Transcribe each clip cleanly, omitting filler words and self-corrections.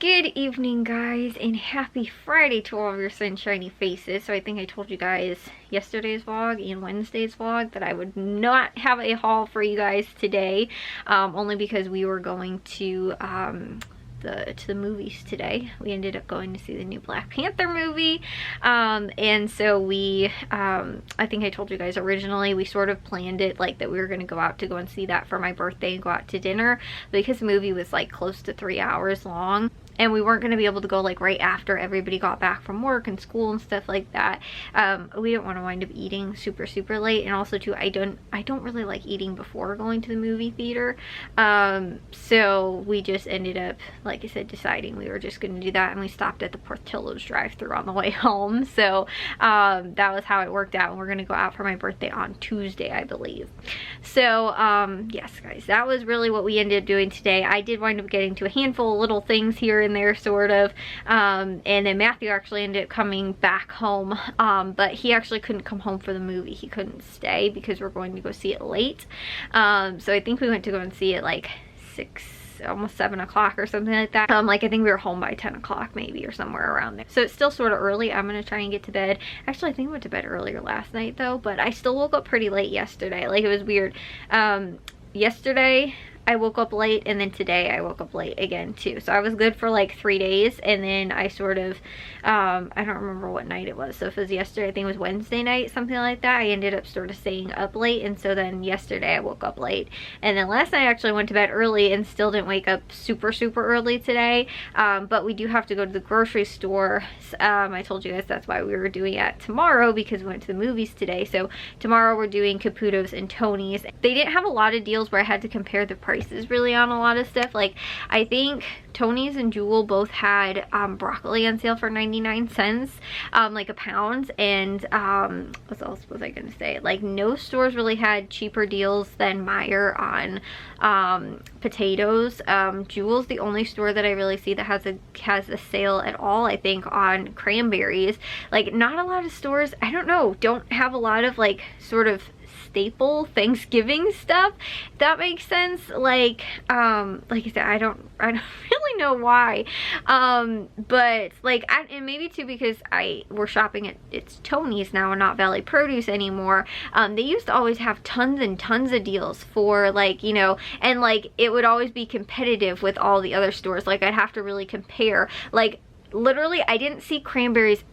Good evening, guys, and happy Friday to all of your sunshiny faces. So I think I told you guys yesterday's vlog and Wednesday's vlog that I would not have a haul for you guys today, only because we were going to the movies today. We ended up going to see the new Black Panther movie, and so we I think I told you guys originally we sort of planned it like that we were going to go out to go and see that for my birthday and go out to dinner, because the movie was like close to 3 hours long and we weren't going to be able to go like right after everybody got back from work and school and stuff like that. We didn't want to wind up eating super late, and also too I don't really like eating before going to the movie theater, so we just ended up, like I said, deciding we were just going to do that, and we stopped at the Portillo's drive-thru on the way home. So that was how it worked out, and we're going to go out for my birthday on Tuesday, I believe. So yes guys, that was really what we ended up doing today. I did wind up getting to a handful of little things here in there, sort of, and then Matthew actually ended up coming back home, but he actually couldn't come home for the movie. He couldn't stay because we're going to go see it late, so I think we went to go and see it like 6, almost 7 o'clock or something like that. Like I think we were home by 10 o'clock maybe, or somewhere around there. So it's still sort of early. I'm gonna try and get to bed. Actually, I think I went to bed earlier last night though, but I still woke up pretty late yesterday. Like, it was weird. Yesterday I woke up late, and then today I woke up late again too. So I was good for like 3 days, and then I sort of, I don't remember what night it was. So if it was yesterday, I think it was Wednesday night, something like that, I ended up sort of staying up late, and so then yesterday I woke up late. And then last night I actually went to bed early and still didn't wake up super early today. But we do have to go to the grocery store. I told you guys that's why we were doing it tomorrow, because we went to the movies today. So tomorrow we're doing Caputo's and Tony's. They didn't have a lot of deals where I had to compare the prices really on a lot of stuff. Like, I think Tony's and Jewel both had broccoli on sale for 99 cents, like a pound, and what else was I gonna say? Like, no stores really had cheaper deals than Meijer on potatoes. Jewel's the only store that I really see that has a sale at all, I think, on cranberries. Like, not a lot of stores, I don't know, don't have a lot of like sort of staple Thanksgiving stuff, if that makes sense. Like I said, I don't really know why, but like, and maybe too because we're shopping at it's Tony's now and not Valley Produce anymore. They used to always have tons and tons of deals for, like, you know, and like it would always be competitive with all the other stores. Like, I'd have to really compare. Like, literally I didn't see cranberries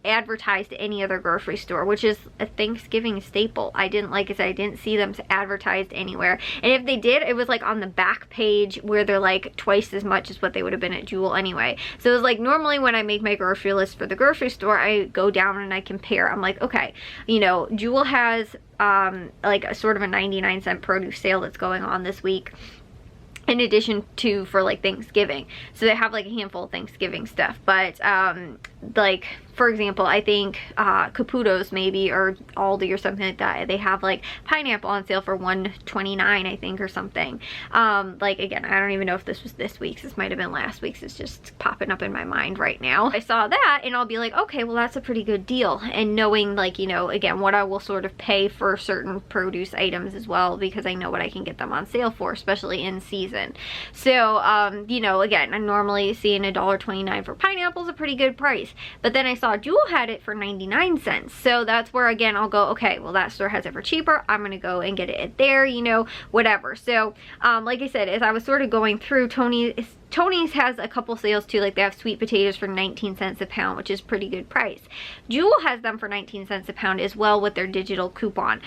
advertised at any other grocery store, which is a Thanksgiving staple. I didn't see them advertised anywhere, and if they did, it was like on the back page where they're like twice as much as what they would have been at Jewel anyway. So it was like, normally when I make my grocery list for the grocery store, I go down and I compare. I'm like, okay, you know, Jewel has like a sort of a 99-cent produce sale that's going on this week, in addition to for like Thanksgiving. So they have like a handful of Thanksgiving stuff, but like, for example, I think Caputo's maybe, or Aldi or something like that, they have like pineapple on sale for $1.29, I think, or something. Like, again, I don't even know if this was this week's. This might have been last week's. It's just popping up in my mind right now. I saw that and I'll be like, okay, well, that's a pretty good deal. And knowing, like, you know, again, what I will sort of pay for certain produce items as well, because I know what I can get them on sale for, especially in season. So, you know, again, I'm normally seeing $1.29 for pineapple is a pretty good price. But then I saw Jewel had it for 99 cents. So that's where, again, I'll go, okay, well, that store has it for cheaper. I'm going to go and get it at there, you know, whatever. So, like I said, as I was sort of going through, Tony's has a couple sales too. Like, they have sweet potatoes for 19 cents a pound, which is pretty good price. Jewel has them for 19 cents a pound as well with their digital coupon.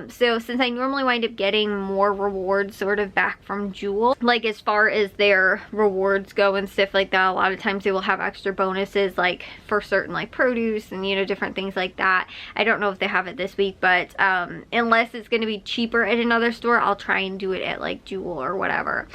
So since I normally wind up getting more rewards sort of back from Jewel, like as far as their rewards go and stuff like that, a lot of times they will have extra bonuses like for certain like produce and, you know, different things like that. I don't know if they have it this week, but unless it's going to be cheaper at another store, I'll try and do it at like Jewel or whatever.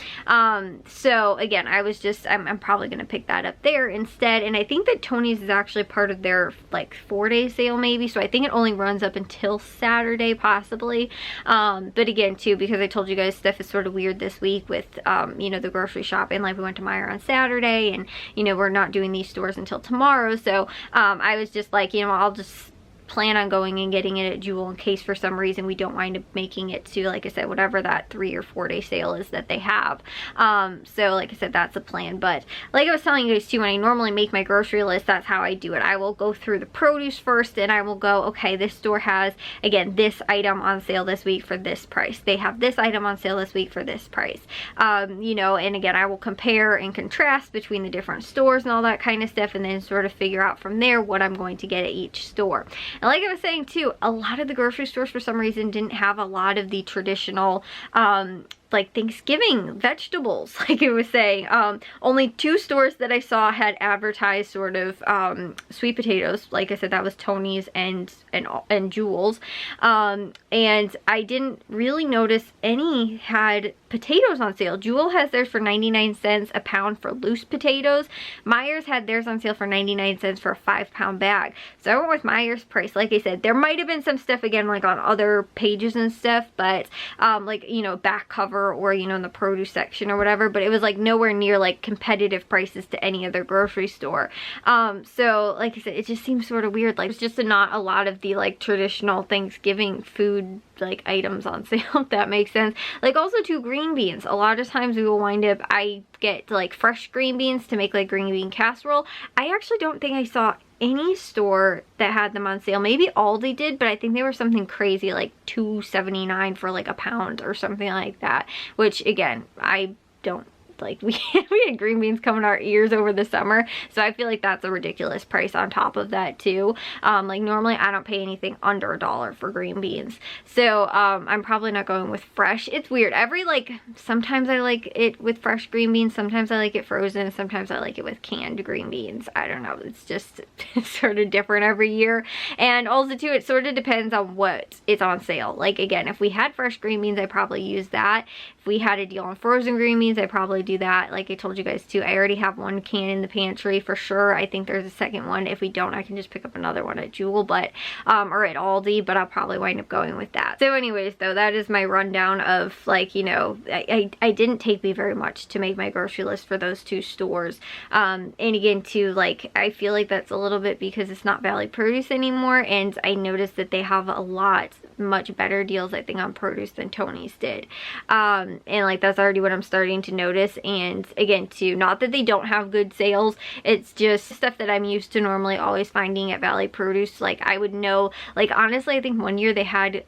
So again, I'm probably going to pick that up there instead. And I think that Tony's is actually part of their like 4-day sale maybe. So I think it only runs up until Saturday possibly. But again too, because I told you guys stuff is sort of weird this week with, you know, the grocery shopping. Like, we went to Meijer on Saturday, and, you know, we're not doing these stores until tomorrow. So I was just like, you know, I'll just plan on going and getting it at Jewel in case for some reason we don't wind up making it to, like I said, whatever that 3 or 4 day sale is that they have. So like I said, that's a plan. But like I was telling you guys too, when I normally make my grocery list, that's how I do it. I will go through the produce first and I will go, okay, this store has, again, this item on sale this week for this price. They have this item on sale this week for this price. You know, and again, I will compare and contrast between the different stores and all that kind of stuff, and then sort of figure out from there what I'm going to get at each store. And like I was saying too, a lot of the grocery stores for some reason didn't have a lot of the traditional like Thanksgiving vegetables. Like it was saying, only 2 stores that I saw had advertised sort of sweet potatoes. Like I said, that was Tony's and Jewel's, and I didn't really notice any had potatoes on sale. Jewel has theirs for 99 cents a pound for loose potatoes. Myers had theirs on sale for 99 cents for a 5-pound bag. So I went with Myers price. Like I said, there might have been some stuff again like on other pages and stuff, but like, you know, back cover or, you know, in the produce section or whatever, but it was like nowhere near like competitive prices to any other grocery store. So like I said, it just seems sort of weird. Like it's just not a lot of the like traditional Thanksgiving food like items on sale, if that makes sense. Like also too, green beans. A lot of times we will wind up, I get like fresh green beans to make like green bean casserole. I actually don't think I saw any store that had them on sale. Maybe Aldi did, but I think they were something crazy like $2.79 for like a pound or something like that, which again, I don't like. We had green beans coming our ears over the summer, so I feel like that's a ridiculous price on top of that too. Like normally I don't pay anything under $1 for green beans, so I'm probably not going with fresh. It's weird, every like, sometimes I like it with fresh green beans, sometimes I like it frozen, sometimes I like it with canned green beans. I don't know, it's just sort of different every year. And also too, it sort of depends on what is on sale. Like again, if we had fresh green beans, I probably use that. If we had a deal on frozen green beans, I probably do that. Like I told you guys too, I already have 1 can in the pantry for sure. I think there's a second one. If we don't, I can just pick up another one at Jewel, but or at Aldi, but I'll probably wind up going with that. So anyways though, that is my rundown of like, you know, I didn't take me very much to make my grocery list for those 2 stores. And again too, like I feel like that's a little bit because it's not Valley Produce anymore, and I noticed that they have a lot much better deals I think on produce than Tony's did. And like that's already what I'm starting to notice. And again too, not that they don't have good sales, it's just stuff that I'm used to normally always finding at Valley Produce. Like I would know, like honestly I think one year they had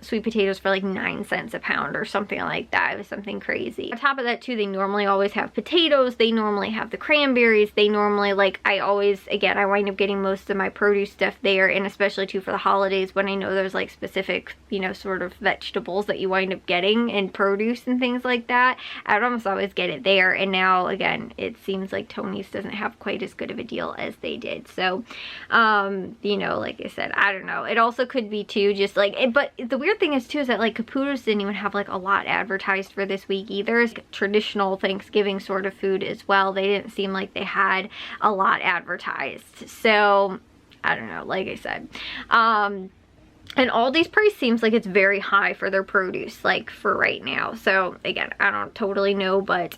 sweet potatoes for like 9 cents a pound or something like that. It was something crazy. On top of that too, they normally always have potatoes, they normally have the cranberries, they normally, like I always, again, I wind up getting most of my produce stuff there, and especially too for the holidays when I know there's like specific, you know, sort of vegetables that you wind up getting and produce and things like that. I would almost always get it there, and now again it seems like Tony's doesn't have quite as good of a deal as they did. So you know, like I said, I don't know, it also could be too just like but the weird thing is too is that like Caputo's didn't even have like a lot advertised for this week either. It's traditional Thanksgiving sort of food as well. They didn't seem like they had a lot advertised, so I don't know, like I said. And Aldi's price seems like it's very high for their produce, like for right now. So again, I don't totally know, but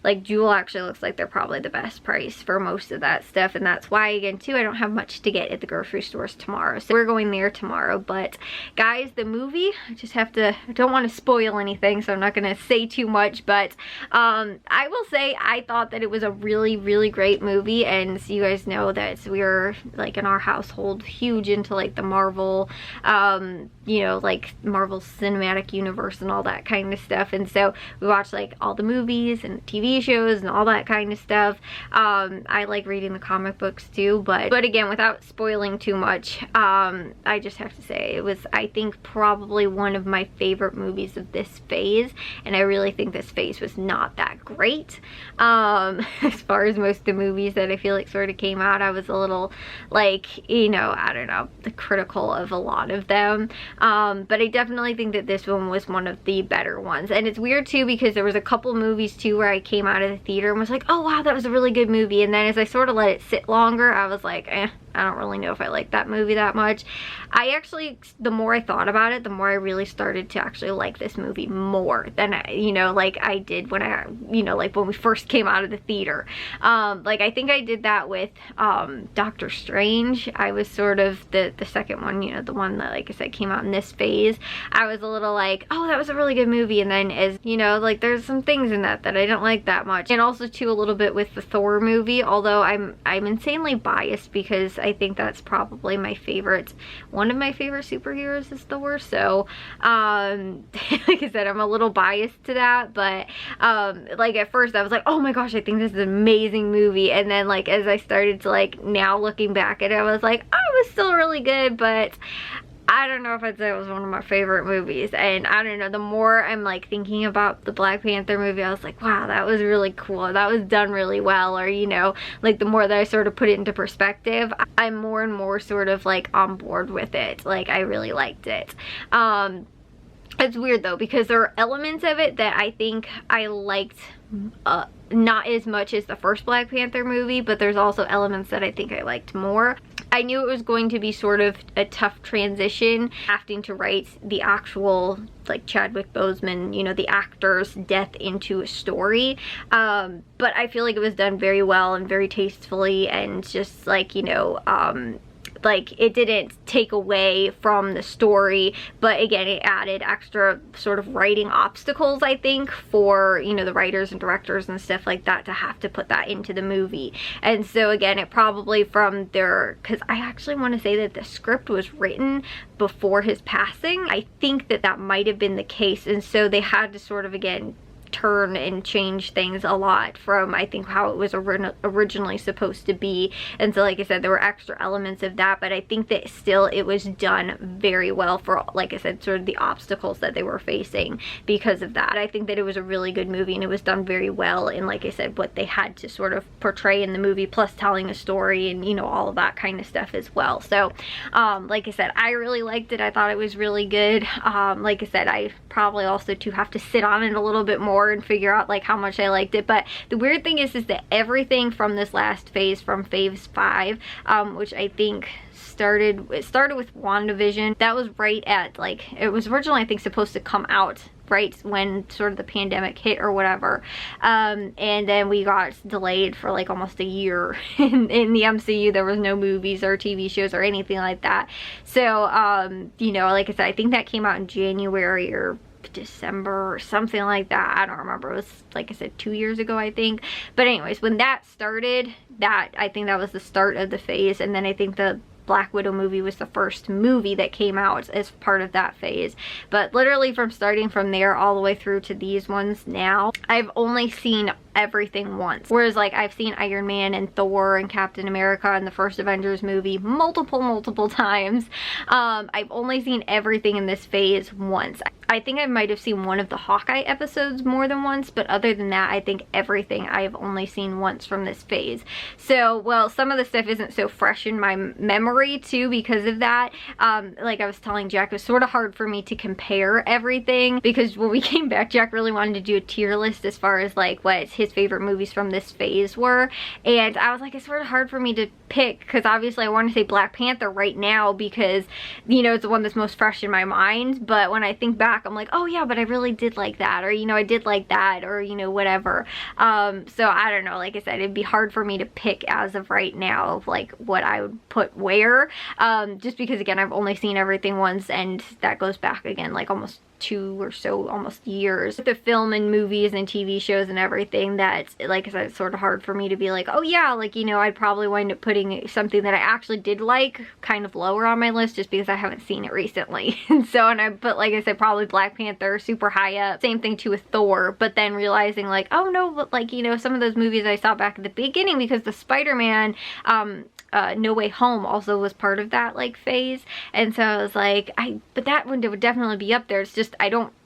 like Jewel actually looks like they're probably the best price for most of that stuff. And that's why again too, I don't have much to get at the grocery stores tomorrow. So we're going there tomorrow. But guys, the movie, I just have to, I don't want to spoil anything, so I'm not going to say too much, but I will say I thought that it was a really, really great movie. And so you guys know that we're like in our household huge into like the Marvel, you know, like Marvel Cinematic Universe and all that kind of stuff. And so we watch like all the movies and TV shows and all that kind of stuff. I like reading the comic books too, but again, without spoiling too much, I just have to say it was, I think, probably one of my favorite movies of this phase. And I really think this phase was not that great. As far as most of the movies that I feel like sort of came out, I was a little like, you know, I don't know, critical of a lot of them. But I definitely think that this one was one of the better ones. And it's weird too because there was a couple movies too where I came out of the theater and was like, oh wow, that was a really good movie. And then as I sort of let it sit longer, I was like, I don't really know if I like that movie that much. I actually, the more I thought about it, the more I really started to actually like this movie more than I, you know, like I did when I, you know, like when we first came out of the theater. Like I think I did that with Doctor Strange. I was sort of the second one, you know, the one that, like I said, came out in this phase. I was a little like, oh, that was a really good movie, and then as, you know, like there's some things in that I didn't like that much. And also too, a little bit with the Thor movie, although I'm insanely biased because I think that's probably my favorite, one of my favorite superheroes is Thor. So like I said, I'm a little biased to that, but like at first I was like, oh my gosh, I think this is an amazing movie, and then like as I started to like now looking back at it, I was like, oh, it was still really good, but I don't know if I'd say it was one of my favorite movies. And I don't know, the more I'm like thinking about the Black Panther movie, I was like, wow, that was really cool, that was done really well. Or, you know, like the more that I sort of put it into perspective, I'm more and more sort of like on board with it. Like I really liked it. It's weird though, because there are elements of it that I think I liked not as much as the first Black Panther movie, but there's also elements that I think I liked more. I knew it was going to be sort of a tough transition, having to write the actual, like, Chadwick Boseman, you know, the actor's death into a story. But I feel like it was done very well and very tastefully, and just like, you know, like it didn't take away from the story, but again, it added extra sort of writing obstacles, I think, for, you know, the writers and directors and stuff like that to have to put that into the movie. And so again, it probably from their, because I actually want to say that the script was written before his passing. I think that that might have been the case, and so they had to sort of, again, turn and change things a lot from, I think, how it was originally supposed to be. And so like I said, there were extra elements of that, but I think that still it was done very well for, like I said, sort of the obstacles that they were facing because of that. I think that it was a really good movie, and it was done very well in, like I said, what they had to sort of portray in the movie, plus telling a story and, you know, all of that kind of stuff as well. So like I said, I really liked it. I thought it was really good. Like I said, I probably also too have to sit on it a little bit more and figure out like how much I liked it. But the weird thing is that everything from this last phase, from phase 5, which I think started with WandaVision, that was right at, like, it was originally I think supposed to come out right when sort of the pandemic hit or whatever, and then we got delayed for like almost a year in the MCU. There was no movies or TV shows or anything like that. So you know, like I said, I think that came out in January or December or something like that. I don't remember. It was, like I said, 2 years ago, I think. But anyways, when that started, I think that was the start of the phase. And then I think the Black Widow movie was the first movie that came out as part of that phase. But literally from starting from there all the way through to these ones now, I've only seen everything once. Whereas like I've seen Iron Man and Thor and Captain America and the first Avengers movie multiple times. I've only seen everything in this phase once. I think I might have seen one of the Hawkeye episodes more than once, but other than that, I think everything I have only seen once from this phase. So, well, some of the stuff isn't so fresh in my memory too because of that. Like I was telling Jack, it was sort of hard for me to compare everything because when we came back, Jack really wanted to do a tier list as far as like what his favorite movies from this phase were, and I was like, it's sort of hard for me to pick because obviously I want to say Black Panther right now because, you know, it's the one that's most fresh in my mind. But when I think back, I'm like, oh yeah, but I really did like that, or, you know, I did like that, or, you know, whatever. So I don't know, like I said, it'd be hard for me to pick as of right now like what I would put where, just because again, I've only seen everything once, and that goes back again like almost 2 or so almost years. The film and movies and TV shows and everything, that, like I said, it's sort of hard for me to be like, oh yeah, like, you know, I'd probably wind up putting something that I actually did like kind of lower on my list just because I haven't seen it recently. And so, and I put, like I said, probably Black Panther super high up. Same thing too with Thor, but then realizing like, oh no, but like, you know, some of those movies I saw back at the beginning, because the Spider-Man No Way Home also was part of that like phase, and so I was like, but that one would definitely be up there. It's just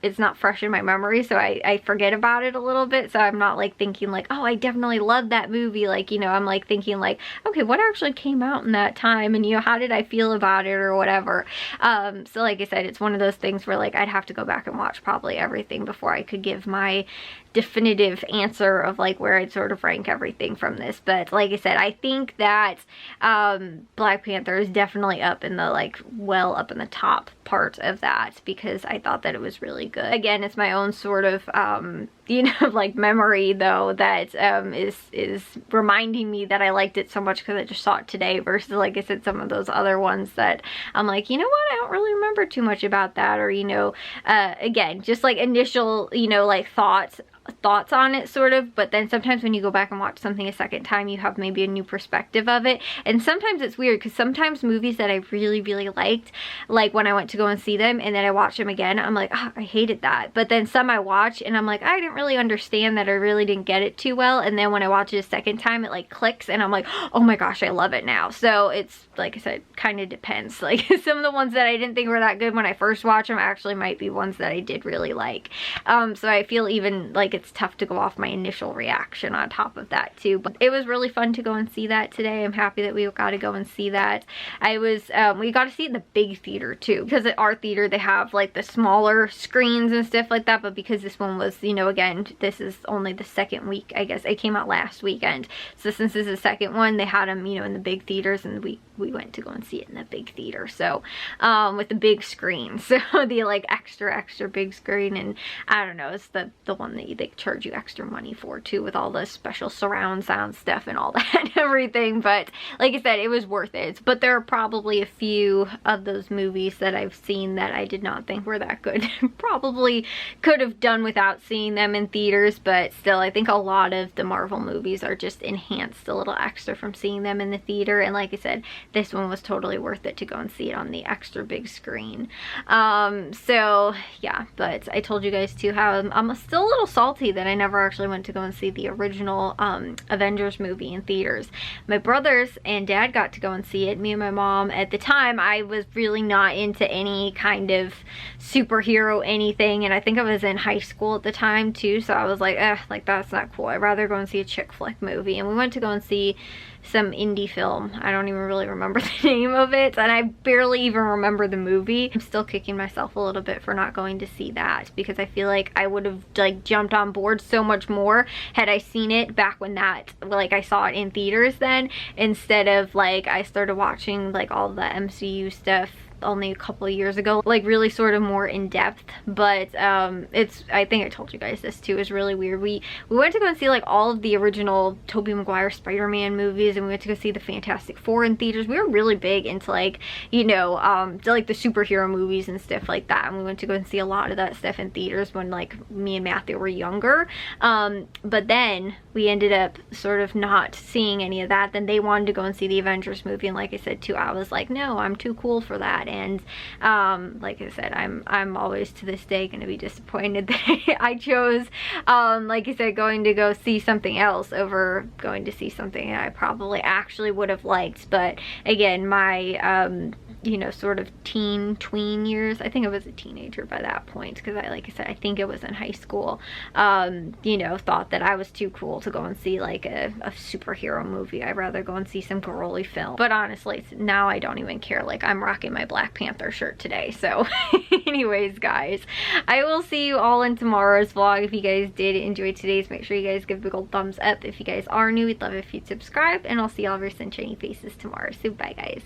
it's not fresh in my memory, so I forget about it a little bit. So I'm not like thinking like, oh, I definitely love that movie. Like, you know, I'm like thinking like, okay, what actually came out in that time, and, you know, how did I feel about it or whatever. So like I said, it's one of those things where like I'd have to go back and watch probably everything before I could give my definitive answer of like where I'd sort of rank everything from this. But like I said, I think that Black Panther is definitely up in the, like, well up in the top part of that, because I thought that it was really good. Again, it's my own sort of, you know, like, memory though, that is reminding me that I liked it so much because I just saw it today, versus, like I said, some of those other ones that I'm like, you know what, I don't really remember too much about that, or, you know, again, just like initial, you know, like thoughts on it sort of, but then sometimes when you go back and watch something a second time, you have maybe a new perspective of it. And sometimes it's weird because sometimes movies that I really liked, like when I went to go and see them and then I watch them again, I'm like, oh, I hated that. But then some I watch and I'm like, I didn't really understand that, I really didn't get it too well. And then when I watch it a second time, it like clicks and I'm like, oh my gosh, I love it now. So it's, like I said, kind of depends. Like some of the ones that I didn't think were that good when I first watched them actually might be ones that I did really like. So I feel even like it's tough to go off my initial reaction on top of that too. But it was really fun to go and see that today. I'm happy that we got to go and see that. I was, we got to see it in the big theater too, because at our theater they have like the smaller screens and stuff like that, but because this one was, you know, again, this is only the second week, I guess. It came out last weekend. So since this is the second one, they had them, you know, in the big theaters, and we went to go and see it in the big theater. So, with the big screen. So the like extra big screen, and I don't know, it's the one that they charge you extra money for too, with all the special surround sound stuff and all that and everything. But like I said, it was worth it. But there are probably a few of those movies that I've seen that I did not think were that good. Probably could have done without seeing them in theaters, but still, I think a lot of the Marvel movies are just enhanced a little extra from seeing them in the theater. And like I said, this one was totally worth it to go and see it on the extra big screen. So yeah, but I told you guys too how I'm still a little salty that I never actually went to go and see the original Avengers movie in theaters. My brothers and dad got to go and see it. Me and my mom, at the time, I was really not into any kind of superhero anything, and I think I was in high school at the time too, so I was like, like that's not cool. I'd rather go and see a chick flick movie. And we went to go and see some indie film. I don't even really remember the name of it, and I barely even remember the movie. I'm still kicking myself a little bit for not going to see that, because I feel like I would have like jumped on board so much more had I seen it back when that, like, I saw it in theaters then, instead of like I started watching like all the MCU stuff only a couple of years ago, like really sort of more in depth. But it's, I think I told you guys this too, is really weird. We went to go and see like all of the original Tobey Maguire Spider-Man movies, and we went to go see the Fantastic Four in theaters. We were really big into like, you know, like the superhero movies and stuff like that, and we went to go and see a lot of that stuff in theaters when like me and Matthew were younger. But then we ended up sort of not seeing any of that. Then they wanted to go and see the Avengers movie, and like I said too, I was like, no, I'm too cool for that. And like I said, I'm always to this day going to be disappointed that I chose, like I said, going to go see something else over going to see something that I probably actually would have liked. But again, my you know, sort of tween years, I think I was a teenager by that point, because like I said, I think it was in high school, you know, thought that I was too cool to go and see like a superhero movie. I'd rather go and see some girly film. But honestly, now I don't even care. Like, I'm rocking my Black Panther shirt today. So anyways, guys, I will see you all in tomorrow's vlog. If you guys did enjoy today's, make sure you guys give a big old thumbs up. If you guys are new, we'd love if you'd subscribe, and I'll see all of your sunshiny faces tomorrow. So bye, guys.